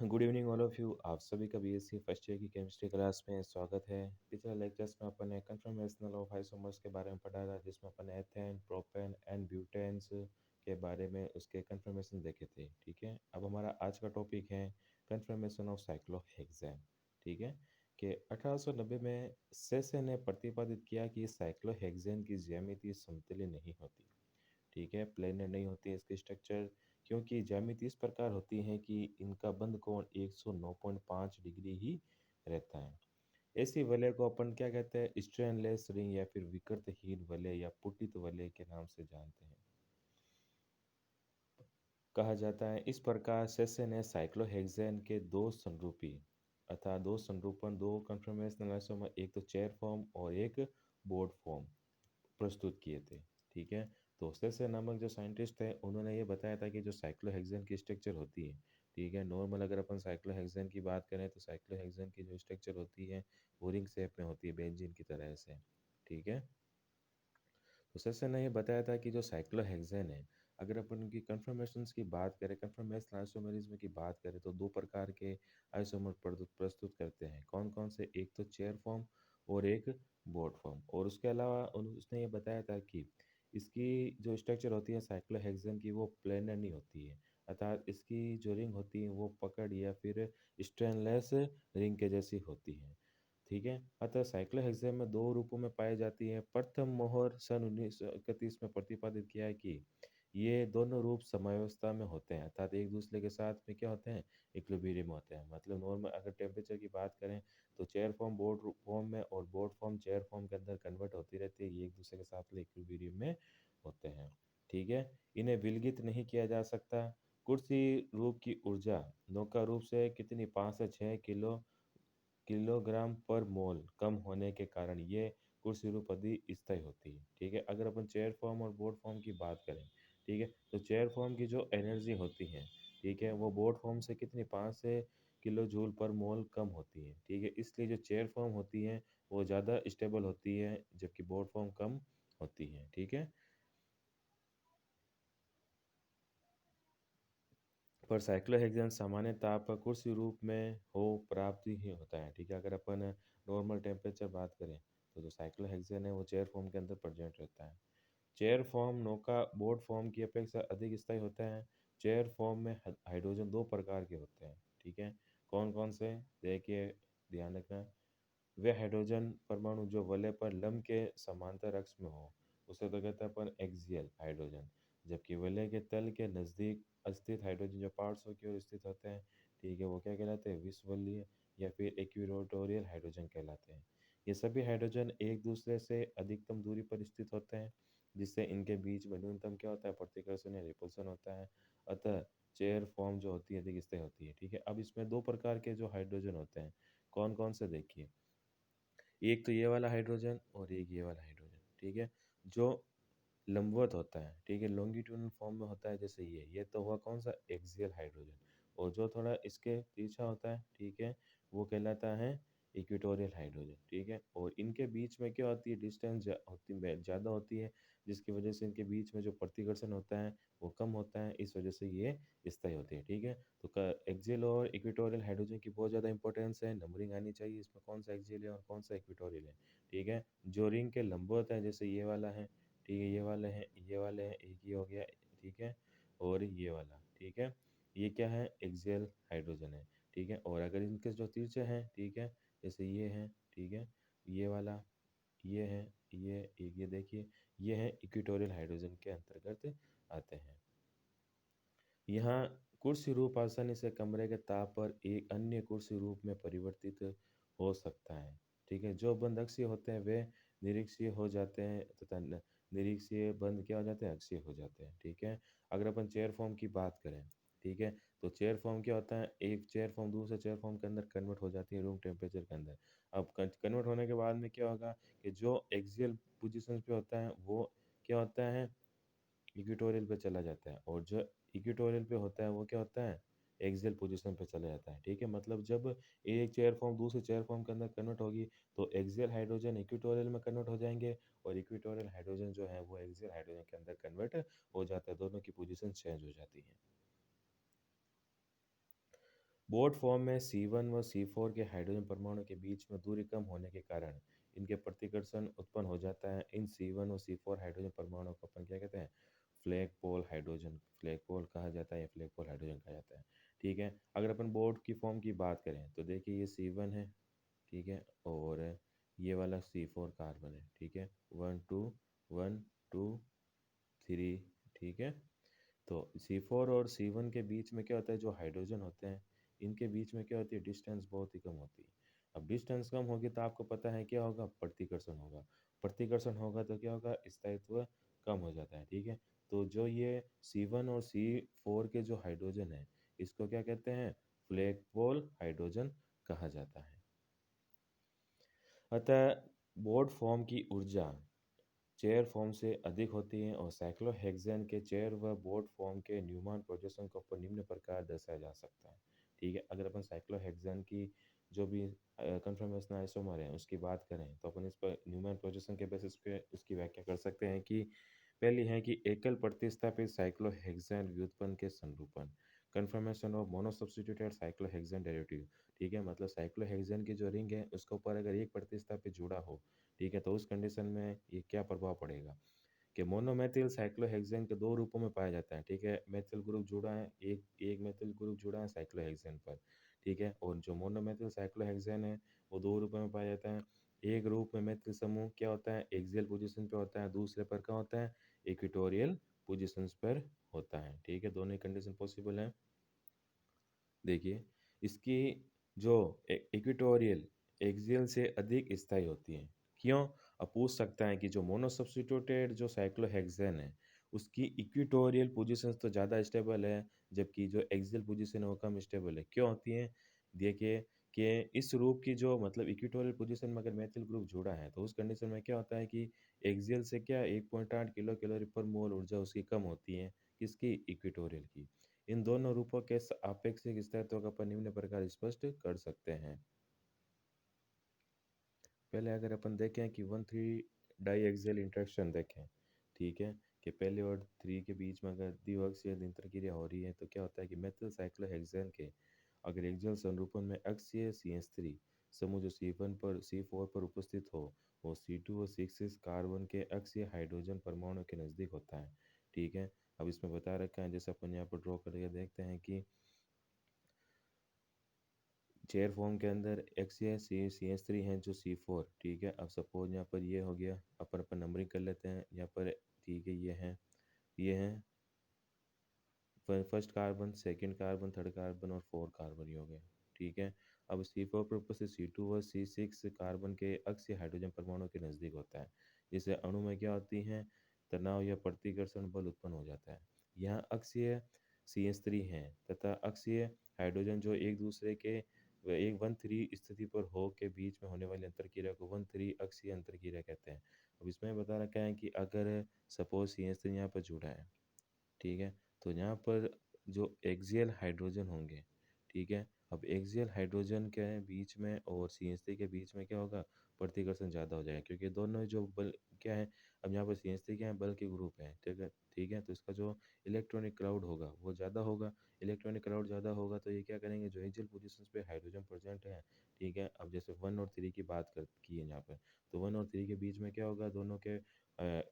Good evening all of you. आप सभी का बीएससी फर्स्ट ईयर की केमिस्ट्री क्लास में स्वागत है। पिछले लेक्चर्स में अपन ने कन्फर्मेशनल ऑफ आइसोमर्स के बारे में पढ़ा था, जिसमें अपन ने एथेन, प्रोपेन एंड ब्यूटेन्स के बारे में उसके कन्फर्मेशन देखे थे। ठीक है, अब हमारा आज का टॉपिक है कन्फर्मेशन ऑफ साइक्लोहेक्सेन। ठीक है, कि 1890 में सेसे ने प्रतिपादित किया कि साइक्लोहेक्सेन की ज्यामिति समतुल्य नहीं होती। ठीक है, प्लेनर नहीं होती है इसकी स्ट्रक्चर, क्योंकि ज्यामिति इस प्रकार होती है कि इनका बंध कोण 109.5 डिग्री ही रहता है। ऐसी वलय को अपन क्या कहते हैं, स्ट्रेनलेस रिंग या फिर विकृतहीन वलय या पुटित वलय के नाम से जानते हैं, कहा जाता है। इस प्रकार सेसे ने साइक्लोहेक्सेन के दो संरूपी अर्थात दो संरूपण, दो कन्फर्मेशनल आइसोमर, एक तो चेयर फॉर्म और एक बोर्ड फॉर्म प्रस्तुत किए थे। ठीक है, तो सेसे नामक जो साइंटिस्ट थे, उन्होंने ये बताया था कि जो साइक्लोहेक्सेन की स्ट्रक्चर होती है, ठीक है, नॉर्मल अगर अपन साइक्लोहेक्सेन की बात करें तो साइक्लोहेक्सेन की जो स्ट्रक्चर होती है वो रिंग शेप में होती है, बेंजीन की तरह से। ठीक है, तो सेसे ने ये बताया था कि जो साइक्लोहेक्सेन है, अगर अपन उनकी कन्फर्मेशंस की बात करें, कन्फर्मेशनल आइसोमेरिज्म की बात करें, तो दो प्रकार के आइसोमर प्रस्तुत करते हैं। कौन कौन से? एक तो चेयर फॉर्म और एक बोर्ड फॉर्म। और उसके अलावा उसने ये बताया था कि इसकी जो स्ट्रक्चर होती है साइक्लोहेक्सेन की, वो प्लेनर नहीं होती है, अर्थात इसकी जो रिंग होती है वो पकड़ या फिर स्ट्रेनलेस रिंग के जैसी होती है। ठीक है, अतः साइक्लोहेक्सेन में दो रूपों में पाई जाती है। प्रथम मोहर सन 1931 में प्रतिपादित किया है कि ये दोनों रूप समयावस्था में होते हैं, अर्थात एक दूसरे के साथ में क्या होते हैं, इक्विलिब्रियम होते हैं। मतलब नॉर्मल अगर टेम्परेचर की बात करें तो चेयर फॉर्म बोर्ड फॉर्म में और बोर्ड फॉर्म चेयर फॉर्म के अंदर कन्वर्ट होती रहती है, ये एक दूसरे के साथ में इक्विलिब्रियम में होते हैं। ठीक है, इन्हें विलगित नहीं किया जा सकता। कुर्सी रूप की ऊर्जा नौका रूप से कितनी, 5 से 6 किलोग्राम पर मोल कम होने के कारण ये कुर्सी रूप स्थायी होती है। ठीक है, अगर अपन चेयर फॉर्म और बोर्ड फॉर्म की बात करें, ठीक है, तो चेयर फॉर्म की जो एनर्जी होती है, ठीक है, वो बोर्ड फॉर्म से कितनी, 5 से किलो जूल पर मोल कम होती है। ठीक है, इसलिए जो चेयर फॉर्म होती है वो ज़्यादा स्टेबल होती है, जबकि बोर्ड फॉर्म कम होती है। ठीक है, पर साइक्लोहेक्सेन सामान्य ताप पर कुर्सी रूप में हो प्राप्त ही होता है। ठीक है, अगर अपन नॉर्मल टेम्परेचर बात करें तो जो साइक्लोहेक्सेन है वो चेयर फॉर्म के अंदर प्रेजेंट रहता है। चेयर फॉर्म नौका बोर्ड फॉर्म की अपेक्षा अधिक स्थायी होता है। चेयर फॉर्म में हाइड्रोजन दो प्रकार के होते हैं। ठीक है, कौन कौन से? देखिए, ध्यान रखना। वे हाइड्रोजन परमाणु जो वलय पर लंब के समांतर अक्ष में हो, उसे तो कहते हैं अपन एक्सियल हाइड्रोजन, जबकि वलय के तल के नज़दीक स्थित हाइड्रोजन जो पार्श्व की ओर स्थित होते हैं, ठीक है, वो क्या कहलाते हैं, विषवलयीय या फिर इक्वेटोरियल हाइड्रोजन कहलाते हैं। ये सभी हाइड्रोजन एक दूसरे से अधिकतम दूरी पर स्थित होते हैं, जिससे इनके बीच में न्यूनतम क्या होता है, प्रतिकर्षण या रिपल्सन होता है। अतः चेयर फॉर्म जो होती है अधिक स्थायी होती है। ठीक है, अब इसमें दो प्रकार के जो हाइड्रोजन होते हैं, कौन कौन से? देखिए, एक तो ये वाला हाइड्रोजन और एक ये वाला हाइड्रोजन। ठीक है, जो लंबवत होता है, ठीक है, लॉन्गिट्यूडनल फॉर्म में होता है, जैसे ये तो हुआ कौन सा, एक्सियल हाइड्रोजन। और जो थोड़ा इसके पीछा होता है, ठीक है, वो कहलाता है इक्वेटोरियल हाइड्रोजन। ठीक है, और इनके बीच में क्या होती है, डिस्टेंस ज़्यादा होती है, जिसकी वजह से इनके बीच में जो प्रतिकर्षण होता है वो कम होता है, इस वजह से ये स्थायी होती है। ठीक है, तो एक्सियल और इक्वेटोरियल हाइड्रोजन की बहुत ज़्यादा इंपॉर्टेंस है, नंबरिंग आनी चाहिए इसमें, कौन सा एक्सियल है और कौन सा इक्वेटोरियल है। ठीक है, जो रिंग के लंबवत है, जैसे ये वाला है, ठीक है, ये वाले हैं, ये वाले हैं, एक ये हो गया, ठीक है, और ये वाला, ठीक है, ये क्या है, एक्सियल हाइड्रोजन है। ठीक है, और अगर इनके जो तिरछे हैं, ठीक है, जैसे ये हैं, ठीक है, ये वाला, ये है, ये एक, ये देखिए, ये है इक्वेटोरियल हाइड्रोजन के अंतर्गत आते हैं। यहाँ कुर्सी रूप आसानी से कमरे के ताप पर एक अन्य कुर्सी रूप में परिवर्तित हो सकता है। ठीक है, जो बंद अक्षीय होते हैं वे निरीक्षीय हो जाते हैं, तथा निरीक्षीय बंद क्या हो जाते हैं, अक्षीय हो जाते हैं। ठीक है, अगर अपन चेयर फॉर्म की बात करें, ठीक है, तो चेयर फॉर्म क्या होता है, एक चेयर फॉर्म दूसरे चेयर फॉर्म के अंदर कन्वर्ट हो जाती है रूम टेम्परेचर के अंदर। अब कन्वर्ट होने के बाद में क्या होगा कि जो एक्सियल पोजिशन पे होता है वो क्या होता है, इक्वेटोरियल पे चला जाता है, और जो इक्वेटोरियल पे होता है वो क्या होता है, एक्सियल पोजीशन पे चला जाता है। ठीक है, मतलब जब एक चेयर फॉर्म दूसरे चेयर फॉर्म के अंदर कन्वर्ट होगी तो एक्सियल हाइड्रोजन इक्वेटोरियल में कन्वर्ट हो जाएंगे, और इक्वेटोरियल हाइड्रोजन जो है वो एक्सियल हाइड्रोजन के अंदर कन्वर्ट हो जाता है, दोनों की पोजीशन चेंज हो जाती है। बोर्ड फॉर्म में C1 व C4 के हाइड्रोजन परमाणु के बीच में दूरी कम होने के कारण इनके प्रतिकर्षण उत्पन्न हो जाता है। इन C1 और C4 हाइड्रोजन परमाणु को अपन क्या कहते हैं? फ्लैग पोल हाइड्रोजन, फ्लैग पोल कहा जाता है या फ्लैग पोल हाइड्रोजन कहा जाता है। ठीक है? अगर अपन बोर्ड की फॉर्म की बात करें तो देखिए ये C1 है, ठीक है? और ये वाला C4 कार्बन है, ठीक है? 1 2 1 2 3, ठीक है? तो C4 और C1 के बीच में क्या होता है, जो हाइड्रोजन होते हैं इनके बीच में क्या होती है, डिस्टेंस बहुत ही कम होती है। अब डिस्टेंस कम होगी तो आपको पता है क्या होगा, प्रतिकर्षण होगा। प्रतिकर्षण होगा तो क्या होगा, स्थायित्व कम हो जाता है, ठीक है? तो जो ये C1 और C4 के जो हाइड्रोजन है इसको क्या कहते हैं, फ्लैग पोल हाइड्रोजन कहा जाता है। अतः बोर्ड फॉर्म की ऊर्जा चेयर फॉर्म से अधिक होती है और साइक्लोहेक्सेन के चेयर व बोर्ड फॉर्म के न्यूमैन प्रोजेक्शन को अपन निम्न प्रकार दर्शाया जा सकता है। ठीक है, अगर अपन साइक्लोहेक्सेन की जो भी कंफर्मेशन आइसोमर है उसकी बात करें तो अपन इस पर न्यूमैन प्रोजेक्शन के बेसिस पे उसकी व्याख्या कर सकते हैं कि पहली है कि एकल प्रतिस्थापित साइक्लोहेक्सेन व्युत्पन्न के संरूपण, कंफर्मेशन ऑफ मोनोसब्स्टिट्यूटेड साइक्लोहेक्सेन डेरिवेटिव। ठीक है, मतलब साइक्लोहेक्सेन की जो रिंग है उसके ऊपर अगर एक प्रतिस्थापित जुड़ा हो, ठीक है, तो उस कंडीशन में ये क्या प्रभाव पड़ेगा कि मोनोमेथिल साइक्लोहेक्सेन के दो रूपों में पाया जाता है। ठीक है, मेथिल ग्रुप जुड़ा है, एक एक मेथिल ग्रुप जुड़ा है साइक्लोहेक्सेन पर। ठीक है, और जो मोनोमेथिल साइक्लोहेक्सेन है वो दो रूपों में पाया जाता है। एक रूप में मेथिल समूह क्या होता है, एक्सियल पोजीशन पे होता है, दूसरे पर क्या होता है, इक्वेटोरियल पोजीशंस पर होता है। ठीक है, दोनों ही कंडीशन पॉसिबल है। देखिए, इसकी जो इक्वेटोरियल एक्सियल से अधिक स्थायी होती है। क्यों? अब पूछ सकता है कि जो मोनोसब्स्टिट्यूटेड जो साइक्लोहेक्सेन है उसकी इक्वेटोरियल पोजीशंस तो ज़्यादा स्टेबल है, जबकि जो एक्सियल पोजीशन है वो कम स्टेबल है। क्यों होती है? देखिए कि इस रूप की जो मतलब इक्वेटोरियल पोजीशन में अगर मेथिल ग्रुप जुड़ा है तो उस कंडीशन में क्या होता है कि एक्सियल से क्या 1.8 किलो कैलोरी पर मोल ऊर्जा उसकी कम होती है, किसकी, इक्वेटोरियल की। इन दोनों रूपों के आपेक्षिक स्थायित्व को अपन निम्न प्रकार स्पष्ट कर सकते हैं। पहले अगर अपन देखें कि 1 3 डाइएक्सियल इंटरेक्शन देखें, ठीक है, कि पहले और 3 के बीच में अगर द्विअक्षीय अंतरक्रिया हो रही है तो क्या होता है कि मेथिल साइक्लोहेक्सेन के अगर एक्सियल संरूपण में अक्षीय CH3 समूह जो C1 पर C4 पर उपस्थित हो वो C2 और C6 कार्बन के अक्षीय हाइड्रोजन परमाणु के नज़दीक होता है। ठीक है, अब इसमें बता रखा है, जैसे अपन यहाँ पर ड्रॉ करके देखते हैं कि चेयर फॉर्म के अंदर एक्सियल CH3 हैं जो C4, ठीक है। अब सपोज यहाँ पर ये हो गया, अपन नंबरिंग कर लेते हैं यहाँ पर, ठीक है, ये हैं first carbon, second carbon, third carbon और फोर्थ कार्बन, ये हो गए, ठीक है। अब C4 पर उपस्थित C2 व C6 कार्बन के अक्षीय हाइड्रोजन परमाणु के नज़दीक होता है, जिससे अणु में क्या होती हैं, तनाव या प्रतिकर्षण बल उत्पन्न हो जाता है। यहाँ अक्षीय CH3 हैं तथा अक्षीय हाइड्रोजन जो एक दूसरे के एक 1 3 स्थिति पर हो के बीच में होने वाली अंतरक्रिया को 1 3 अक्षीय अंतरक्रिया कहते हैं। अब इसमें बता रखा है कि अगर सपोज CH3 यहाँ पर जुड़ा है, ठीक है, तो यहाँ पर जो एक्सियल हाइड्रोजन होंगे, ठीक है, अब एक्सियल हाइड्रोजन के बीच में और CH3 के बीच में क्या होगा, प्रतिकर्षण ज़्यादा हो जाएगा, क्योंकि दोनों जो बल क्या है, अब यहाँ पर CH3 क्या है, बल के ग्रुप है, ठीक है, ठीक है, तो इसका जो इलेक्ट्रॉनिक क्राउड होगा वो ज़्यादा होगा। इलेक्ट्रॉनिक क्राउड ज़्यादा होगा तो ये क्या करेंगे, जो एक्सियल पोजीशंस पे हाइड्रोजन प्रेजेंट है, ठीक है, अब जैसे 1 और 3 की बात कर की है यहाँ पर, तो 1 और 3 के बीच में क्या होगा, दोनों के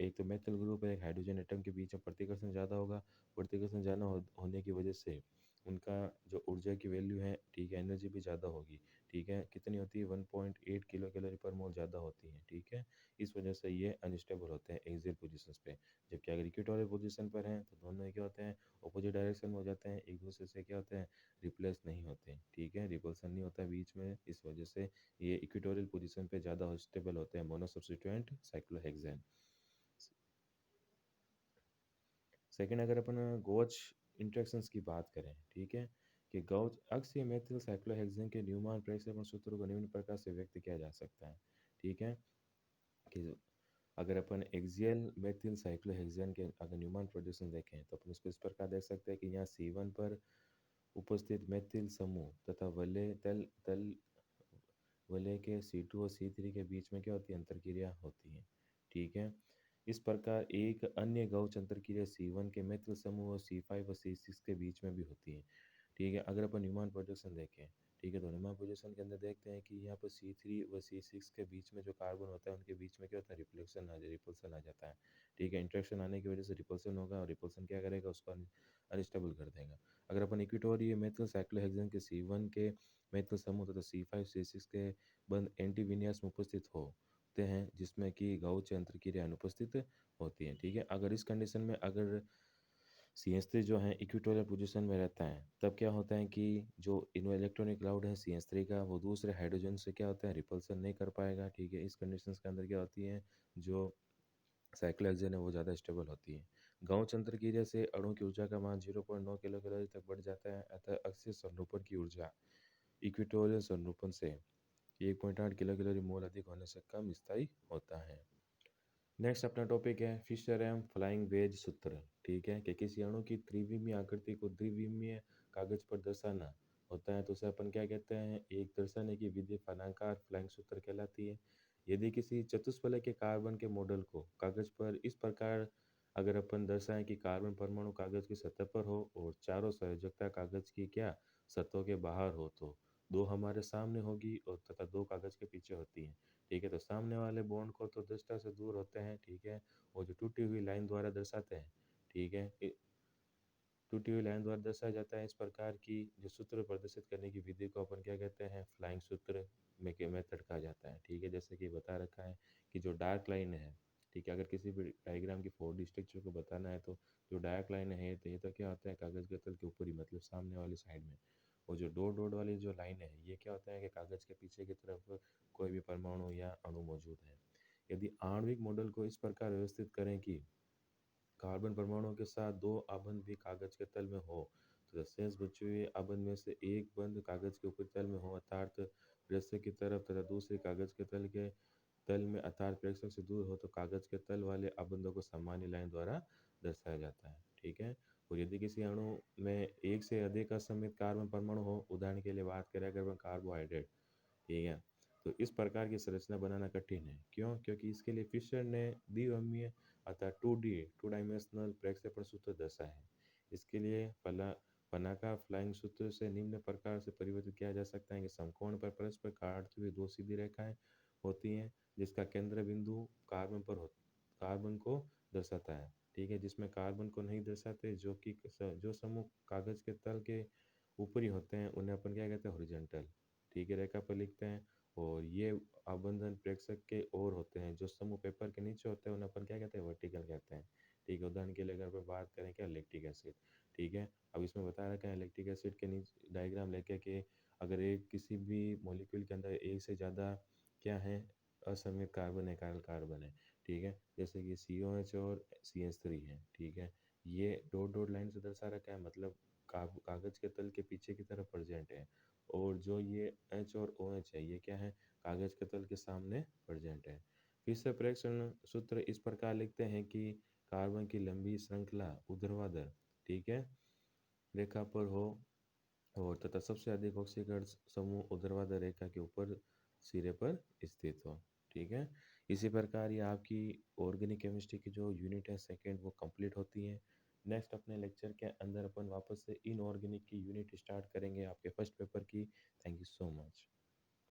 एक तो मेथल ग्रुप है, एक हाइड्रोजन एटम के बीच में प्रतिकर्षण ज़्यादा होगा। प्रतिकर्षण ज़्यादा होने की वजह से उनका जो ऊर्जा की वैल्यू है, ठीक है, एनर्जी भी ज़्यादा होगी, ठीक है, कितनी होती है, 1.8 किलो कैलोरी पर मोल ज़्यादा होती है, ठीक है। इस वजह से ये अनस्टेबल होते हैं एक्सियल पोजीशंस पे। जबकि अगर इक्वेटोरियल पोजीशन पर हैं तो दोनों ही क्या होते हैं, अपोजिट डायरेक्शन में हो जाते हैं, एक दूसरे से क्या होते हैं, रिप्लेस नहीं होते, ठीक है, रिपल्सन नहीं होता बीच में, इस वजह से ये इक्वेटोरियल पोजीशन पे ज़्यादा स्टेबल होते हैं मोनोसब्स्टिट्यूएंट साइक्लोहेक्सेन। सेकंड अगर अपन गॉच इंटरेक्शंस की बात करें, ठीक है, कि गॉच अक्सीय मेथिल साइक्लोहेक्सेन के न्यूमान प्रेक्षेपण सूत्र को निम्न प्रकार से व्यक्त किया जा सकता है, ठीक है, कि अगर अपन एक्सियल मेथिल साइक्लोहेक्सेन के अगर न्यूमान प्रोजेक्शन देखें तो अपन इसको इस प्रकार देख सकते हैं कि यहाँ C1 पर उपस्थित मेथिल समूह तथा वलय तल तल वलय के C2 और C3 के बीच में क्या होती है, अंतरक्रिया होती है, ठीक है। इस प्रकार एक अन्य गौच अंतरक्रिया C1 के मित्र समूह और C5 और C6 के बीच में भी होती है। ठीक है। अगर अपन न्यूमैन प्रोजेक्शन देखें, ठीक है, तो न्यूमैन प्रोजेक्शन के अंदर देखते हैं कि यहाँ पर C3 व C6 के बीच में जो कार्बन होता है उनके बीच में क्या होता है, रिपल्सन आ जाता है। ठीक है, इंटरेक्शन आने की वजह से रिपल्सन होगा और रिपल्सन क्या करेगा, उसको अनस्टेबल कर देगा। अगर अपन इक्विटोरियल मेथल साइक्लोहेक्सेन के C1 के मेथल समूह तथा C5 C6 के बंद एंटी विन्यास में उपस्थित होते हैं, जिसमें कि गाउच अंतरक्रिया अनुपस्थित होती है। ठीक है, अगर इस कंडीशन में अगर CH3 जो है इक्विटोरियल पोजीशन में रहता है, तब क्या होता है कि जो इलेक्ट्रॉनिक क्लाउड है CH3 का, वो दूसरे हाइड्रोजन से क्या होता है, रिपल्सन नहीं कर पाएगा। ठीक है, इस कंडीशंस के अंदर क्या होती है, जो साइक्लोहेक्सेन है वो ज़्यादा स्टेबल होती है। गाउच अंतरक्रिया से अणु की ऊर्जा का मान 0.9 किलो कैलोरी तक बढ़ जाता है, अतः अक्षीय संरूपण की ऊर्जा इक्विटोरियल संरूपण से 1.8 किलो कैलोरी मोल अधिक होने से कम स्थायी होता है। नेक्स्ट अपना टॉपिक है फिशर एम फ्लाइंग वेज सूत्र। ठीक है, कि किसी अणु की त्रिविमीय आकृति को द्विविमीय कागज पर दर्शाना होता है तो उसे अपन क्या कहते हैं, एक दर्शाने की विधि फलनाकार फ्लाइंग सूत्र कहलाती है। यदि किसी चतुष्फलक के कार्बन के मॉडल को कागज पर इस प्रकार अगर अपन दर्शाएं कि कार्बन परमाणु कागज की सतह पर हो और चारों संयोजकता कागज की क्या सतहों के बाहर हो, तो दो हमारे सामने होगी और तथा दो कागज के पीछे होती है। ठीक है, तो सामने वाले बॉन्ड को तो दृष्टा से दूर होते हैं। ठीक है, वो जो टूटी हुई लाइन द्वारा दर्शाते हैं। ठीक है, टूटी हुई लाइन द्वारा दर्शाया जाता है। इस प्रकार की जो सूत्र प्रदर्शित करने की विधि को अपन क्या कहते हैं, फ्लाइंग सूत्र में के मेथड कहा जाता है। ठीक है, जैसे कि बता रखा है कि जो डार्क लाइन है, ठीक है, अगर किसी भी डायग्राम की 4D स्ट्रक्चर को बताना है तो जो डार्क लाइन है तो ये तो क्या होता है, कागज के तल के ऊपर ही, मतलब सामने वाली साइड में। और जो डॉट डॉट वाली जो लाइन है ये क्या होता है कि कागज के पीछे की तरफ कोई भी परमाणु या अणु मौजूद है। यदि आणविक मॉडल को इस प्रकार व्यवस्थित करें कि कार्बन परमाणुओं के साथ दो आबंध भी कागज के तल में हो, तो शेष बचे हुए आबंध में से एक बंध कागज के ऊपरी तल में हो, अर्थात प्रेषक की तरफ तथा दूसरी कागज के तल में अर्थात प्रेषक से दूर हो, तो कागज के तल वाले आबंधों को सामान्य लाइन द्वारा दर्शाया जाता है। ठीक है, और यदि किसी अणु में एक से अधिक असमित कार्बन परमाणु हो, उदाहरण के लिए बात करें अगर कार्बोहाइड्रेट, ठीक है, तो इस प्रकार की संरचना बनाना कठिन है। क्यों? क्योंकि इसके लिए फिशर ने द्विअमीय अतः 2D टू डायमेंशनल प्रक्षेपण सूत्र दर्शाया है। इसके लिए फलाका फ्लाइंग सूत्र से निम्न प्रकार से परिवर्तित किया जा सकता है कि समकोण पर परस्पर काटती हुई दो सीधी रेखाएं होती हैं, जिसका केंद्र बिंदु कार्बन को दर्शाता है। ठीक है, जिसमें कार्बन को नहीं दर्शाते, जो समूह कागज के तल के ऊपरी होते हैं उन्हें अपन क्या कहते हैं, हॉरिजॉन्टल, ठीक है, रेखा पर लिखते हैं। और ये आबंधन प्रेक्षक के ओर होते हैं, जो समूह पेपर के नीचे होते हैं उन्हें अपन क्या कहते हैं, वर्टिकल कहते हैं। ठीक है, उदाहरण के लिए अगर अपन बात करें क्या, लैक्टिक एसिड। ठीक है, अब इसमें बता रखा है लैक्टिक एसिड के नीचे डायग्राम लेके कि अगर एक किसी भी मॉलिक्यूल के अंदर एक से ज़्यादा क्या है, असमित कार्बन है, कार्बन है। ठीक है, जैसे कि COH और CH3 है। ठीक है, ये डॉट डॉट लाइन से दर्शा रखा है, मतलब कागज के तल के पीछे की तरफ प्रेजेंट है। और जो ये H और OH है ये क्या है, कागज के तल के सामने प्रेजेंट है। फिर से प्रेक्षण सूत्र इस प्रकार लिखते हैं कि कार्बन की लंबी श्रृंखला ऊर्ध्वाधर, ठीक है, रेखा पर हो और तथा सबसे अधिक ऑक्सीकरण समूह ऊर्ध्वाधर रेखा के ऊपर सिरे पर स्थित हो। ठीक है, इसी प्रकार ये आपकी ऑर्गेनिक केमिस्ट्री की जो यूनिट है सेकंड वो कंप्लीट होती है। नेक्स्ट अपने लेक्चर के अंदर अपन वापस से इनऑर्गेनिक की यूनिट स्टार्ट करेंगे आपके फर्स्ट पेपर की। Thank you so much.